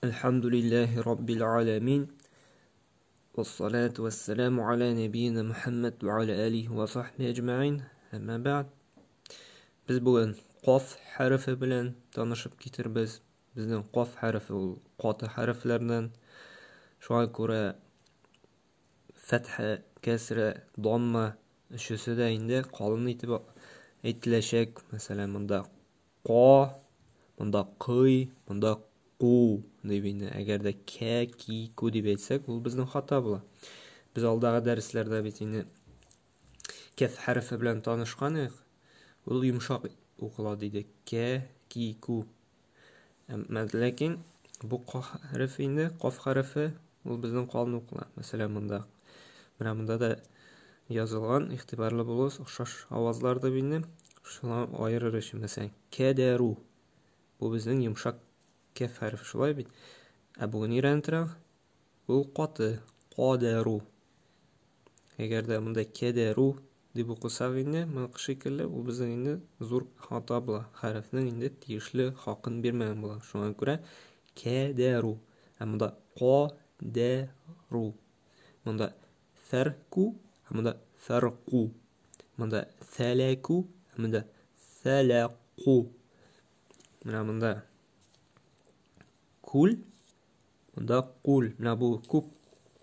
Elhamdülillahi Rabbil alemin. Vessalatu vesselamu ala nebiyyina Muhammed ve ala alihi ve sahbihi ecma'in. Amma ba'd. Biz bugün qaf harfi bilen tanışıp kitirbiz. Bizden qaf harfi ul qatı harflerden. Şoğa göre fetha, kesre, damma üçüsü de indi qalın itib aytilecek. Mesela bunda qa, bunda qıy, bunda qu deyibinde. Eğer de ke, ki, ku deyip etsek, bu bizden hata bula. Biz aldağı derslerde bitini kef harfi bilen tanışkanıq. Bu yumuşak okula deydi. Ke, ki, ku. Lakin bu qaf harfi indi, qaf harfi bu bizden qalın okula. Mesela bunda da yazılgan, ihtibarlı buluz, oxşaş avazlar da bildim. Şuna ayırır şimdi mesela. Kederu. Bu bizden yumuşak kef harfi şulay bit. Bugün irentiraq. Bu qatı. Qaderu. Eğer de bunda kederu deb oqısaq indi, bu şekilde bu bizden indi zor hata bula. Harfinin indi tiyişli haqqın bermegen bula. Şuna göre kederu. Bunda qaderu. Bunda ferku. Bunda ferku. Bunda thalaku. Bunda thalaku. Bunda kul. Bunda kul. Bu kup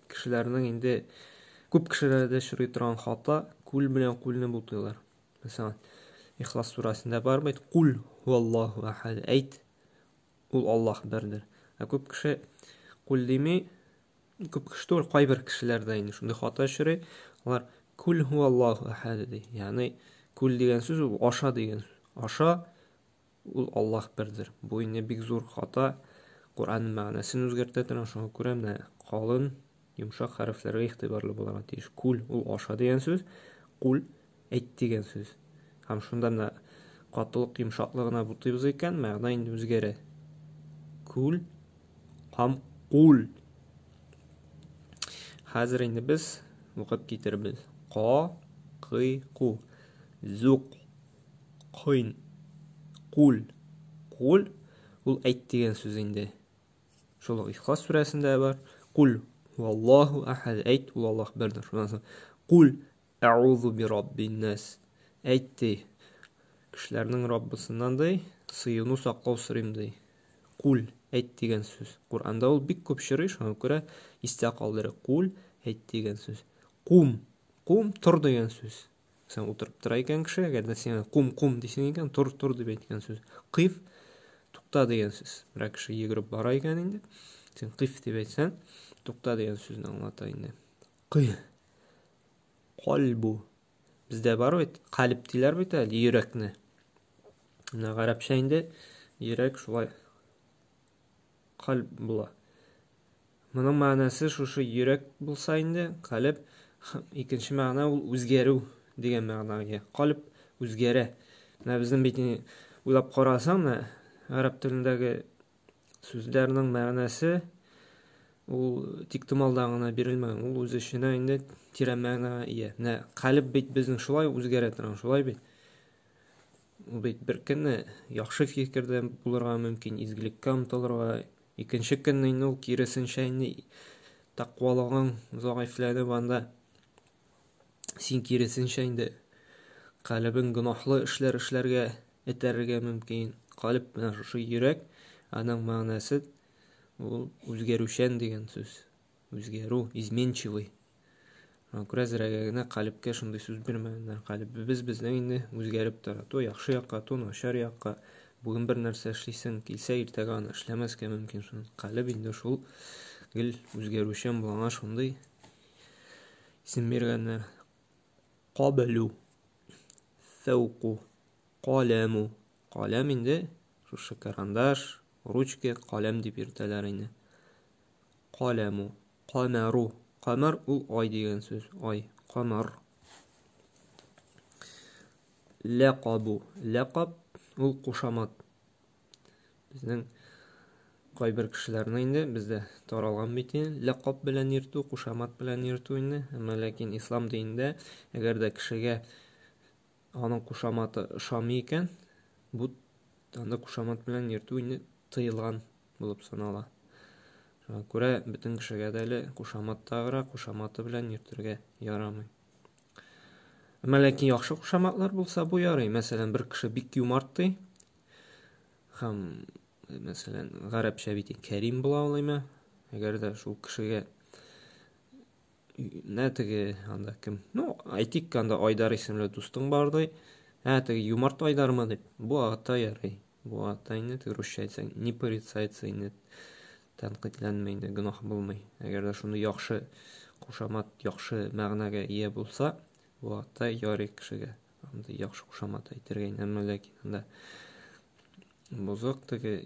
kişilerinin indi kup kişilerde şuraya turan hata kul bilen kulni buldular. Mesela İhlas surasında var mı? Kul huvallahu ahad. Ayt. Ul Allah birdir. Kup kişi kul demi kup kişi de kayber kişilerde indi. Şunda hata şuraya onlar kul huvallahu ahad dedi. Yani kul diyen söz ul aşa diyen söz. Aşa ul Allah birdir. Bu indi bir zor hata. Kur'an'ın manasını özgertetin. Şuna göre qalın yumuşak harflerge ihtibarlı bulagan tiyiş. Kul ul aşa diyen söz. Kul ayt diyen söz. Ham şundan da qatılık yumşaklığına butuyuz eken ma'na indi özgere. Kul ham kul. Hazır indi biz okup getiribіз. Qa, qi, qu. Zuq, qin, kul. Kul ul ayt diyen söz indi. Şol İhlas surasında var. Kul huvallahu ahad. Ayt ul Allah birdir. Şundan sonra kul a'udhu bi rabbin nas. Aytti. Kişilerinin Rabbisinden dey, sıyını saqlav sırayım Kul ayt diyen söz. Kur'an'da ol bik köp şirir. Şuna göre istaqalları. Kul ayt diyen söz. Kum. Kum tur diyen söz. Sen oturup turayken kişi, eğer de sen kum desin eken tur deyip aytgan söz. Qif tuqta degan söz. Bir kişi yigirip barayken indi. Sen qif deyip aytsan, tuqta degan sözünü anlatayın indi. Qih. Qalbu. Bizde var bit, qalb diler bit, yürekni. Arapça indi, yürek şulay qalb bula. Bunun manası şu yürek bulsa indi, qalb ikinci mana ul özgeru degan ma'naga. Qalb özgere. Bizden bitini uylap qarasan, Arap tilindagi sözlerinin manası ul tiktimaldagına berilmegen. Ul öz işine indi tire ma'naga iya. Qalb bit bizden şulay özgere turan, şulay bit. Ул бит бер көнне яхшы фикердә булырга мөмкин, изгелеккә омтылырга. Икенче көнне инде ул киресенчә инде тақвалыгың зәгыйфләнеп анда син киресенчә инде калбың гынахлы эшләргә этәргә мөмкин. Калб менә шушы йөрәк, аның мәгънәсе ул үзгәрүчән дигән сүз. Үзгәрү, изменчивый. Күрәзрәгә генә калбкә шундый сүз бирмәгәннәр. Калбыбыз безнең инде үзгәреп тора. То яхшы якка, то начар якка. Бүген бер нәрсә эшлисең, килсә иртәгә аны эшләмәскә мөмкин. Шуның калб инде шул гел үзгәрүчән булган шундый исем биргәннәр. Qabalu, fawqu, qalamу. Qalам инде шушы карандаш, ручка, qalам дип йөртәләр инде. Qalamу, qamaru. Qamar ул ай дигән сүз. Ай, qamar. Laqabu. Laqab ул кушамат. Безнең кайбер кешеләрне инде бездә таралган бит инде. Лaqab белән йөртү, кушамат белән йөртү инде. Ләкин ислам динендә әгәр дә кешегә аның кушаматы ошамый икән, бу анда кушамат белән йөртү инде тыелган булып санала. Шуңа күрә бөтен кешегә дә әле кушамат тагыра, кушаматы белән йөртергә ярамый. Әмма ләкин яхшы кушаматлар булса бу ярый. Мәсәлән, бер кеше бик юмарт ди. Һәм, мәсәлән, гарәпчә бит Кәрим була алаймы? Әгәр дә шул кешегә нәтеге анда кем? Ну, әйтик, анда Айдар исемле дустың бар ди. Теге юмарт Айдармы дип. Бу ата ярый. Бу ата инде русча әйтсәң, не порицается инде. Тәнкыйтьләнмәй инде, гөнаһ булмый. Әгәр дә шуны яхшы кушамат, яхшы мәгънәгә ия булса, бу ата ярый кешегә. Анда яхшы кушамат әйтергә инде, әмма ләкин анда бозык теге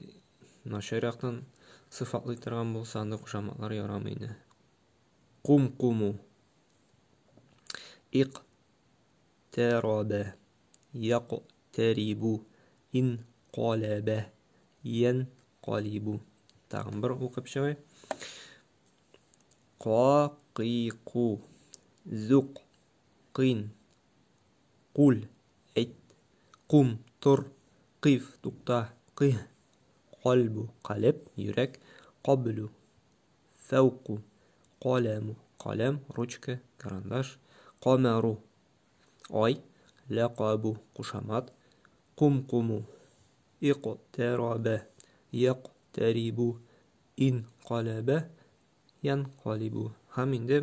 начаряктан сыйфатлый торган булса, анда кушаматлар ярамый инде. Кум-куму. Иqтараба. Яqтарибу. Инқалаба. Янқалибу. Тагын бер укып чыгай. Қақиқу. Зуқ. Қин. Қул. Әйт. Қум. Тур. Қиф. Туқта. Қih. Қалбу. Қалеп. Йөрәк. Қаблу. Фауқу. Қаламу. Қалам. Ручка. Карандаш. Қамару. Ай. Лақабу. Кушамат. Кум-куму. Иqтараба. Яqтарибу. Инқалаба. Янқалибу. Һәм инде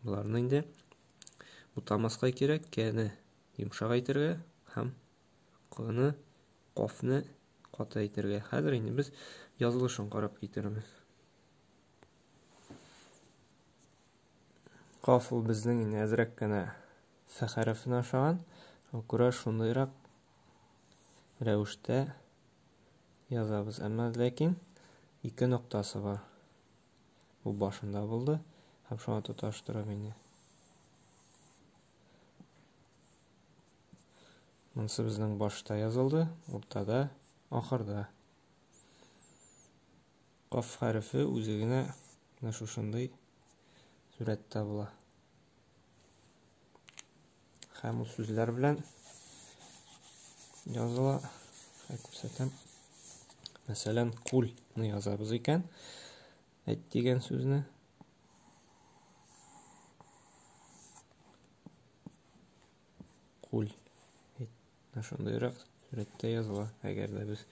буларны инде бутамаска кирәк, кәне йомшак әйтергә һәм кыны, кафны каты әйтергә. Хәзер инде без язылышын карап китербез. Каф ул безнең инде әзрәк кенә фә хәрефенә охшаган. Күрә шундыйрак рәвештә язабыз. Әмма ләкин ике ноктасы бар. Бу башында булды. Һәм шуңа тоташтырам инде. Монысы безнең башта язылды, уртада, ахырда. Каф хәрефе үзе генә менә шушындый сурәттә була. Һәм ул сүзләр белән языла. Күрсәтәм. Мәсәлән, кулны язабыз икән. Әйт дигән сүзне. Кул. Шундыйрак сурәттә языла. Әгәр дә без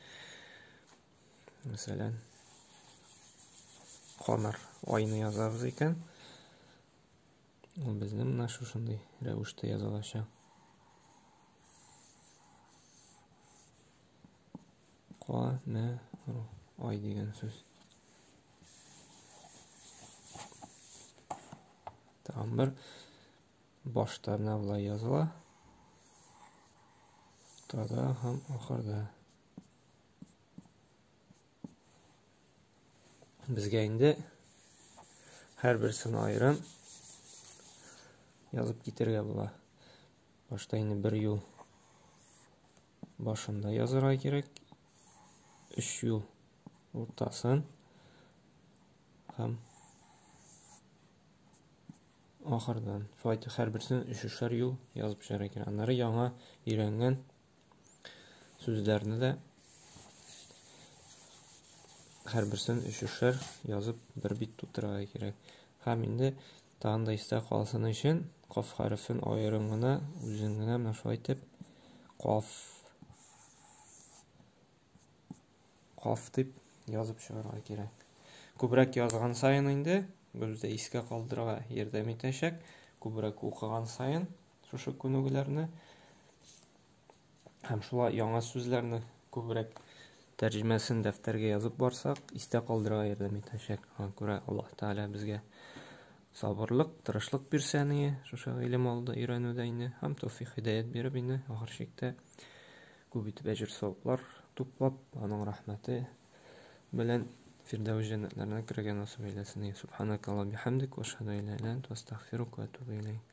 мәсәлән камар айны язабыз икән, ул безнең менә шушындый рәвештә язылачак. Камару. Ай дигән сүз. Тагын бер башта менә булай языла. Тада һәм ахырда. Безгә инде һәр берсен аерым язып китергә була. Башта инде бер юл башында язырга кирәк. 3 юл уртасын һәм ахырдан. Шулай итеп һәр берсен 3-3 юл язып чыгарга кирәк. Аннары яңа өйрәнгән сүзләрне дә һәр берсен 3-3 язып бер бит тутырырга кирәк. Һәм инде тагын да истә калсын өчен каф хәрефен аерым гына үзен генә менә шулай итеп каф дип язып чыгарга кирәк. Күбрәк язган саен инде бездә искә калдырырга ярдәм итәчәк. Күбрәк укыган саен шушы күнегүләрне һәм шулай яңа сүзләрне күбрәк тәрҗемәсен дәфтәргә язып барсак, истә калдырырга ярдәм итәчәк. Күрә Аллаһ Тәгалә безгә сабырлык, тырышлык бирсәне, шушы гыйлем алды өйрәнүдә инде һәм тәүфыйк хидаят биреп инде ахыр чиктә күп итеп әҗр-саваплар туплап, аның рәхмәте белән Фирдәүс җәннәтләренә керергә насыйп әйләсен. Субханакалла бихамдик ва ашһаду ан ла илаһа илля анта астагфирука ва атубу илейк.